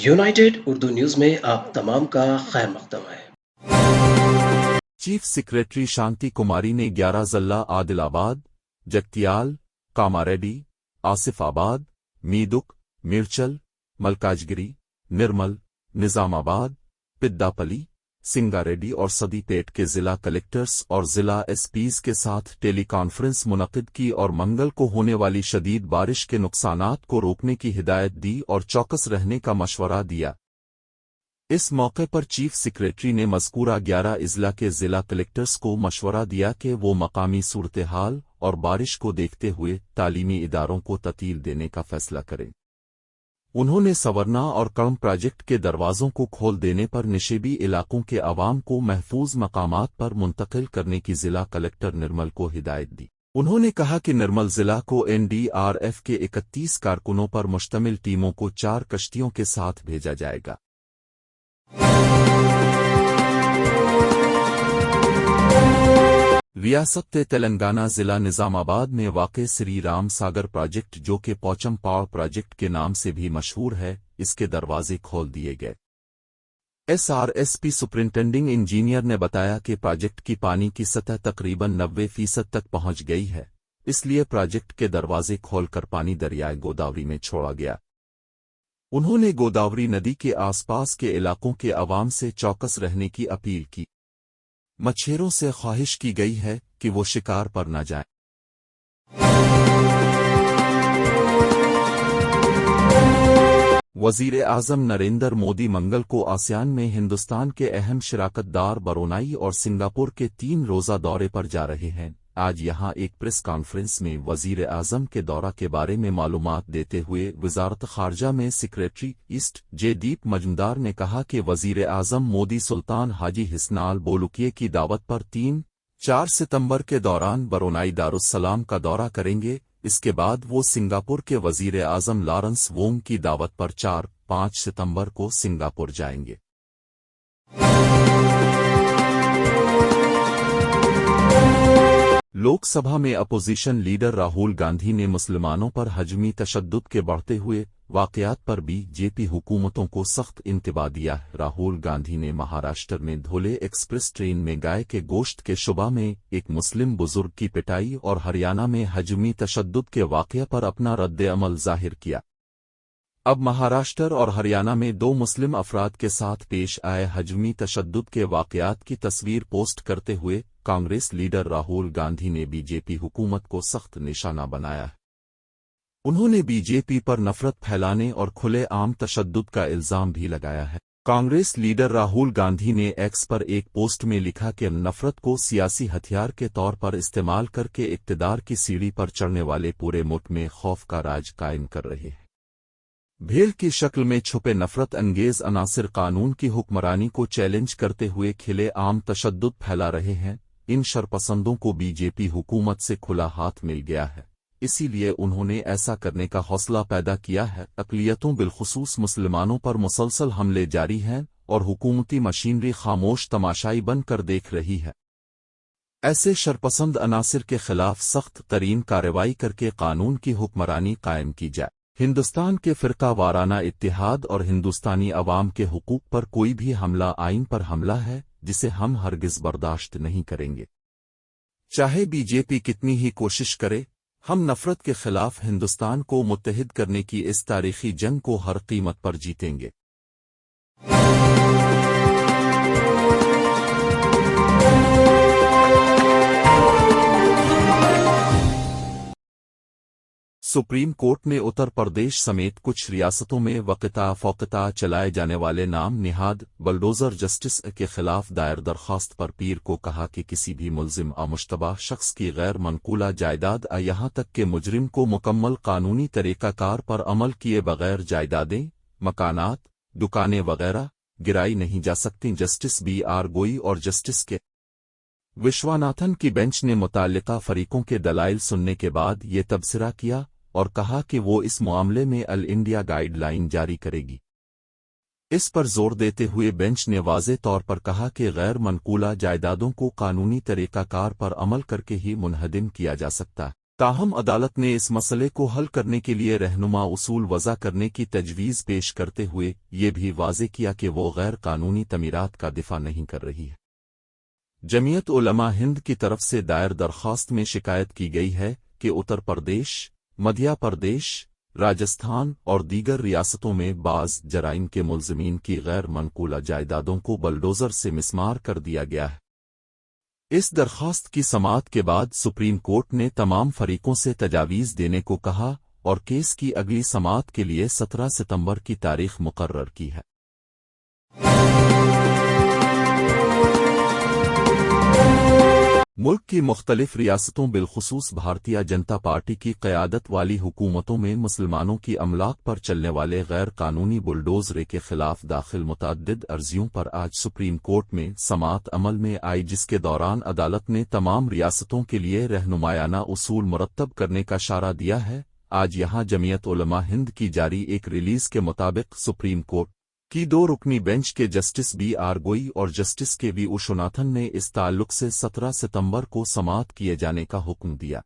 United Urdu news में आप तमाम का खैर मकदम है। चीफ सेक्रेटरी शांति कुमारी ने 11 जिला आदिलाबाद, जगतियाल, कामारेड्डी, आसिफाबाद, मीदुक, मिर्चल, मलकाजगिरी, निर्मल, निजामाबाद, पिद्दापली, सिंगारेड्डी और सदीपेट के जिला कलेक्टर्स और जिला एसपीज के साथ टेली कॉन्फ्रेंस मुनक्किद की और मंगल को होने वाली शदीद बारिश के नुकसानात को रोकने की हिदायत दी और चौकस रहने का मशवरा दिया। इस मौके पर चीफ सेक्रेटरी ने मज़कूरा 11 अजला के जिला कलेक्टर्स को मशवरा दिया कि वो मकामी सूरत-ए-हाल और बारिश को देखते हुए तालीमी इदारों को ततील देने का फैसला करें। उन्होंने सवरना और कर्म प्रोजेक्ट के दरवाजों को खोल देने पर निशेबी इलाकों के अवाम को महफूज मकामात पर मुंतकिल करने की जिला कलेक्टर निर्मल को हिदायत दी। उन्होंने कहा कि निर्मल जिला को एनडीआरएफ के 31 कारकुनों पर मुश्तमिल टीमों को 4 कश्तियों के साथ भेजा जाएगा। रियासत तेलंगाना जिला निजामाबाद में वाक़े श्री राम सागर प्रोजेक्ट, जो कि पोचम पावर प्रोजेक्ट के नाम से भी मशहूर है, इसके दरवाजे खोल दिए गए। एसआरएसपी सुपरिंटेंडिंग इंजीनियर ने बताया कि प्रोजेक्ट की पानी की सतह तकरीबन 90% तक पहुंच गई है, इसलिए प्रोजेक्ट के दरवाजे खोलकर पानी दरियाए गोदावरी में छोड़ा गया। उन्होंने गोदावरी नदी के आसपास के इलाकों के अवाम से चौकस रहने की अपील की। मच्छेरों से ख्वाहिश की गई है कि वो शिकार पर न जाएं। वजीर आज़म नरेंद्र मोदी मंगल को आसियान में हिंदुस्तान के अहम शिराकतदार ब्रुनेई और सिंगापुर के 3 रोज़ा दौरे पर जा रहे हैं। आज यहां एक प्रेस कॉन्फ्रेंस में वजीर आज़म के दौरा के बारे में मालूमात देते हुए वजारत खारजा में सेक्रेटरी ईस्ट जयदीप मजूमदार ने कहा कि वजीर आज़म मोदी सुल्तान हाजी हिस्नाल बोलुकिये की दावत पर 3-4 सितंबर के दौरान ब्रुनेई दारुस्सलाम का दौरा करेंगे। इसके बाद वो सिंगापुर के वजीर आज़म लॉरेंस वोंग की दावत पर 4-5 सितंबर को सिंगापुर जाएंगे। लोकसभा में अपोजिशन लीडर राहुल गांधी ने मुसलमानों पर हजमी तशद्दुद के बढ़ते हुए वाक़यात पर बीजेपी हुकूमतों को सख्त इंतबाह दिया। राहुल गांधी ने महाराष्ट्र में धोले एक्सप्रेस ट्रेन में गाय के गोश्त के शुबा में एक मुस्लिम बुजुर्ग की पिटाई और हरियाणा में हजमी तशद्दुद के वाक़या पर अपना रद्द-ए-अमल जाहिर किया। अब महाराष्ट्र और हरियाणा में 2 मुस्लिम अफराद के साथ पेश आए हजमी तशद्दुद के वाक़यात की तस्वीर पोस्ट करते हुए कांग्रेस लीडर राहुल गांधी ने बीजेपी हुकूमत को सख्त निशाना बनाया है। उन्होंने बीजेपी पर नफरत फैलाने और खुले आम तशद्दुद का इल्जाम भी लगाया है। कांग्रेस लीडर राहुल गांधी ने एक्स पर एक पोस्ट में लिखा कि नफरत को सियासी हथियार के तौर पर इस्तेमाल करके इक़्तिदार की सीढ़ी पर चढ़ने वाले पूरे मुल्क में खौफ का राज कायम कर रहे हैं। भेड़ की शक्ल में छुपे नफरत अंगेज अनासिर कानून की हुक्मरानी को चैलेंज करते हुए खिले आम तशद्दुद फैला रहे हैं। इन शरपसंदों को बीजेपी हुकूमत से खुला हाथ मिल गया है, इसीलिए उन्होंने ऐसा करने का हौसला पैदा किया है। अक़लियतों बिलखुसूस मुसलमानों पर मुसलसल हमले जारी हैं और हुकूमती मशीनरी खामोश तमाशाई बनकर देख रही है। ऐसे शरपसंद अनासिर के खिलाफ सख्त तरीन कार्रवाई करके कानून की हुक्मरानी कायम की जाए। हिंदुस्तान के फ़िरका वाराना इत्तिहाद और हिंदुस्तानी अवाम के हुकूक पर कोई भी हमला आइन पर हमला है, जिसे हम हरगिज़ बर्दाश्त नहीं करेंगे। चाहे बीजेपी कितनी ही कोशिश करे, हम नफरत के खिलाफ हिंदुस्तान को मुत्तहिद करने की इस तारीखी जंग को हर कीमत पर जीतेंगे। सुप्रीम कोर्ट ने उत्तर प्रदेश समेत कुछ रियासतों में वक़्ता फ़ौक़ता चलाए जाने वाले नाम निहाद बलडोज़र जस्टिस के खिलाफ दायर दरख्वास्त पर पीर को कहा कि किसी भी मुल्ज़िम या मुश्तबा शख्स की गैर मनकूला जायदाद यहाँ तक कि मुजरिम को मुकम्मल कानूनी तरीक़ाकार पर अमल किए बगैर जायदादें, मकानात, दुकानें वगैरह गिराई नहीं जा सकती। जस्टिस BR गोई और जस्टिस के विश्वनाथन की बेंच ने मुताल्लिका फरीकों के दलाइल सुनने के बाद ये तबसरा किया और कहा कि वो इस मामले में अल इंडिया गाइडलाइन जारी करेगी। इस पर जोर देते हुए बेंच ने वाज़े तौर पर कहा कि गैर मनकूला जायदादों को कानूनी तरीक़ाकार पर अमल करके ही मुनहदिम किया जा सकता है। ताहम अदालत ने इस मसले को हल करने के लिए रहनुमा उसूल वज़ा करने की तजवीज़ पेश करते हुए ये भी वाज़े किया कि वो गैर कानूनी तमीरात का दिफा नहीं कर रही है। जमीयत उलमा हिंद की तरफ से दायर दरख्वास्त में शिकायत की गई है कि उत्तर प्रदेश, मध्य प्रदेश, राजस्थान और दीगर रियासतों में बाज़ जराइम के मुल्ज़मीन की गैर मनकूला जायदादों को बलडोज़र से मिस्मार कर दिया गया है। इस दरख्वास्त की समाअत के बाद सुप्रीम कोर्ट ने तमाम फरीकों से तजावीज़ देने को कहा और केस की अगली समाअत के लिए 17 सितंबर की तारीख मुकर्रर की है। मुल्क की मुख्तलिफ रियासतों बिलखुसूस भारतीय जनता पार्टी की क़यादत वाली हुकूमतों में मुसलमानों की अमलाक पर चलने वाले गैर कानूनी बुलडोजरे के खिलाफ दाखिल मुतअद्दिद अर्जियों पर आज सुप्रीम कोर्ट में समाअत अमल में आई, जिसके दौरान अदालत ने तमाम रियासतों के लिए रहनुमायाना उसूल मुरत्तब करने का इशारा दिया है। आज यहाँ जमीयत उलमा हिंद की जारी एक रिलीज के मुताबिक सुप्रीम कोर्ट की 2 रुकनी बेंच के जस्टिस B.R. गोई और जस्टिस के.V. विश्वनाथन ने इस ताल्लुक से 17 सितंबर को समाअत किए जाने का हुक्म दिया।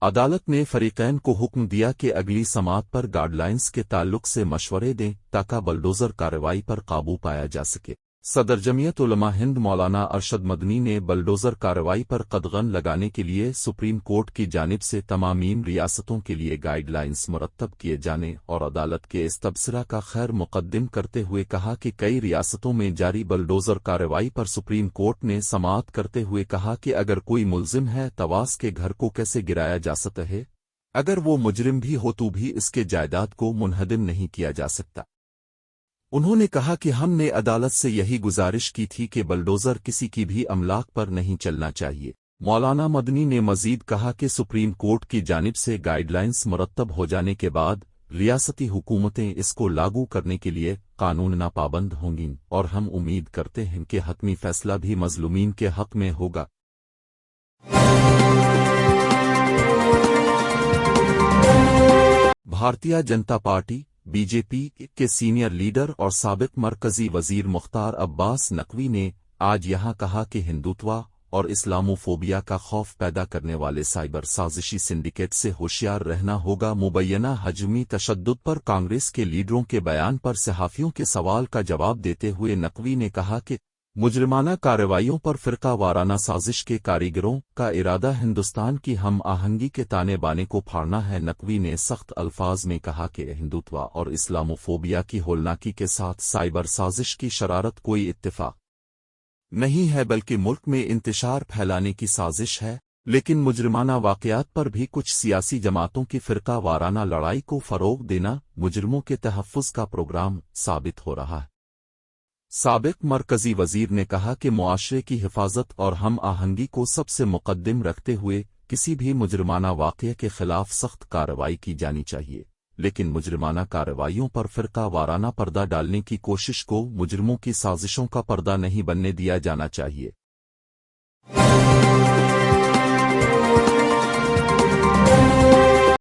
अदालत ने फरीकैन को हुक्म दिया कि अगली समाअत पर गाइडलाइंस के ताल्लुक से मशवरे दें ताकि बलडोज़र कार्रवाई पर काबू पाया जा सके। सदर जमीयत उलमा हिंद मौलाना अरशद मदनी ने बलडोज़र कार्रवाई पर कदगन लगाने के लिए सुप्रीम कोर्ट की जानिब से तमामीन रियासतों के लिए गाइडलाइंस मुरत्तब किए जाने और अदालत के इस तबसरा का खैर मुकद्दम करते हुए कहा कि कई रियासतों में जारी बलडोज़र कार्रवाई पर सुप्रीम कोर्ट ने समाअत करते हुए कहा कि अगर कोई मुल्जिम है तवास के घर को कैसे गिराया जा सकता है, अगर वो मुजरिम भी हो तो भी इसके जायदाद को मुनहदम नहीं किया जा सकता। उन्होंने कहा कि हमने अदालत से यही गुजारिश की थी कि बलडोज़र किसी की भी अमलाक पर नहीं चलना चाहिए। मौलाना मदनी ने मजीद कहा कि सुप्रीम कोर्ट की जानिब से गाइडलाइंस मुरत्तब हो जाने के बाद रियासती हुकूमतें इसको लागू करने के लिए कानूनना पाबंद होंगी और हम उम्मीद करते हैं कि हतमी फैसला भी मजलूमीन के हक में होगा। भारतीय जनता पार्टी बीजेपी के सीनियर लीडर और साबिक मरकजी वजीर मुख्तार अब्बास नकवी ने आज यहां कहा कि हिंदुत्व और इस्लामोफोबिया का खौफ पैदा करने वाले साइबर साजिशी सिंडिकेट से होशियार रहना होगा। मुबैना हजमी तशद्दुद पर कांग्रेस के लीडरों के बयान पर सहाफ़ियों के सवाल का जवाब देते हुए नकवी ने कहा कि मुजरिमाना कार्रवाइयों पर फ़िरका वाराना साजिश के कारीगरों का इरादा हिंदुस्तान की हम आहंगी के ताने बाने को फाड़ना है। नकवी ने सख्त अल्फाज में कहा कि हिंदुत्व और इस्लामोफोबिया की होलनाकी के साथ साइबर साजिश की शरारत कोई इत्तेफाक नहीं है बल्कि मुल्क में इंतशार फैलाने की साजिश है, लेकिन मुजरिमाना वाक़यात पर भी कुछ सियासी जमातों की फ़िरका वाराना लड़ाई को फ़रोग़ देना मुजरिमों के तहफ़्फ़ुज़ का प्रोग्राम साबित हो रहा है। साबिक मरकजी वजीर ने कहा कि मुआशरे की हिफाजत और हम आहंगी को सबसे मुकद्दम रखते हुए किसी भी मुजरिमाना वाक़ये के खिलाफ सख्त कार्रवाई की जानी चाहिए, लेकिन मुजरिमाना कार्रवाइयों पर फ़िरका वाराना पर्दा डालने की कोशिश को मुजरिमों की साजिशों का पर्दा नहीं बनने दिया जाना चाहिए।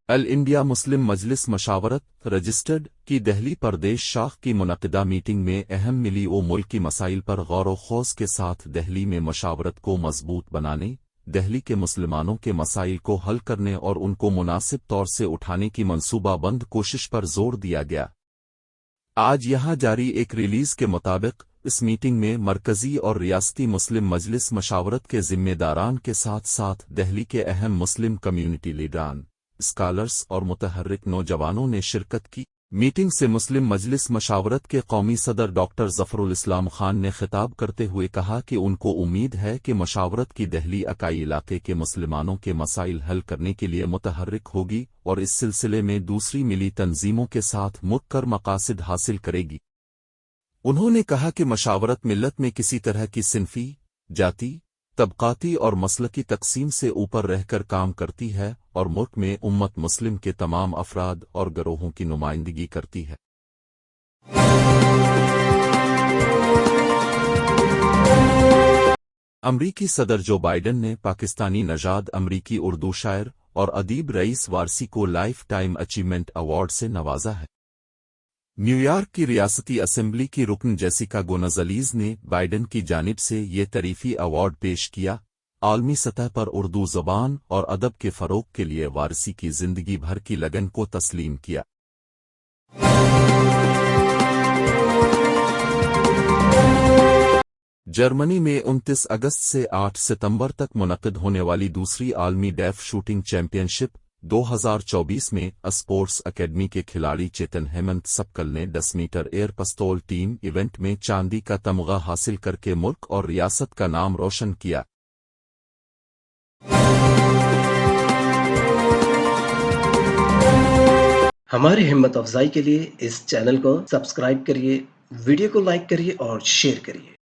अल इंडिया मुस्लिम मजलिस मशावरत रजिस्टर्ड की दहली प्रदेश शाख की मुनक़िदा मीटिंग में अहम मिली ओ मुल्की मसाइल पर गौर व खौज़ के साथ दहली में मशावरत को मजबूत बनाने, दहली के मुसलमानों के मसाइल को हल करने और उनको मुनासिब तौर से उठाने की मनसूबाबंद कोशिश पर जोर दिया गया। आज यहाँ जारी एक रिलीज के मुताबिक इस मीटिंग में मरकजी और रियासती मुस्लिम मजलिस मशावरत के जिम्मेदारान के साथ साथ दहली के अहम मुस्लिम कम्यूनिटी लीडरान, स्कॉलर्स और मुतहर्रिक नौजवानों ने शिरकत की। मीटिंग से मुस्लिम मजलिस मशावरत के कौमी सदर डॉक्टर ज़फ़रुल इस्लाम खान ने खिताब करते हुए कहा कि उनको उम्मीद है कि मशावरत की दहली अकाई इलाके के मुसलमानों के मसाइल हल करने के लिए मुतहर्रिक होगी और इस सिलसिले में दूसरी मिली तंजीमों के साथ मुक्कर मकासिद हासिल करेगी। उन्होंने कहा कि मशावरत मिल्लत में किसी तरह की सिनफी, जाति, तबकाती और मसलकी तकसीम से ऊपर रहकर काम करती है और मुल्क में उम्मत मुस्लिम के तमाम अफराद और गिरोहों की नुमाइंदगी करती है। अमरीकी सदर जो बाइडन ने पाकिस्तानी नजाद अमरीकी उर्दू शायर और अदीब रईस वारसी को लाइफ टाइम अचीवमेंट अवार्ड से नवाजा है। न्यूयॉर्क की रियासती असेंबली की रुकन जेसिका गोनज़लीज़ ने बाइडन की जानिब से ये तरीफ़ी अवार्ड पेश किया। عالمی سطح پر اردو زبان اور ادب کے فروغ کے لیے وارثی کی زندگی بھر کی لگن کو تسلیم کیا۔ جرمنی میں 29 اگست سے 8 ستمبر تک منعقد ہونے والی دوسری عالمی ڈیف شوٹنگ چیمپئن شپ 2024 میں اسپورٹس اکیڈمی کے کھلاڑی چیتن ہیمنت سپکل نے 10 میٹر ایئر پستول ٹیم ایونٹ میں چاندی کا تمغہ حاصل کر کے ملک اور ریاست کا نام روشن کیا۔ ہماری ہمت افزائی کے لیے اس چینل کو سبسکرائب کریے، ویڈیو کو لائک کریے اور شیئر کریے۔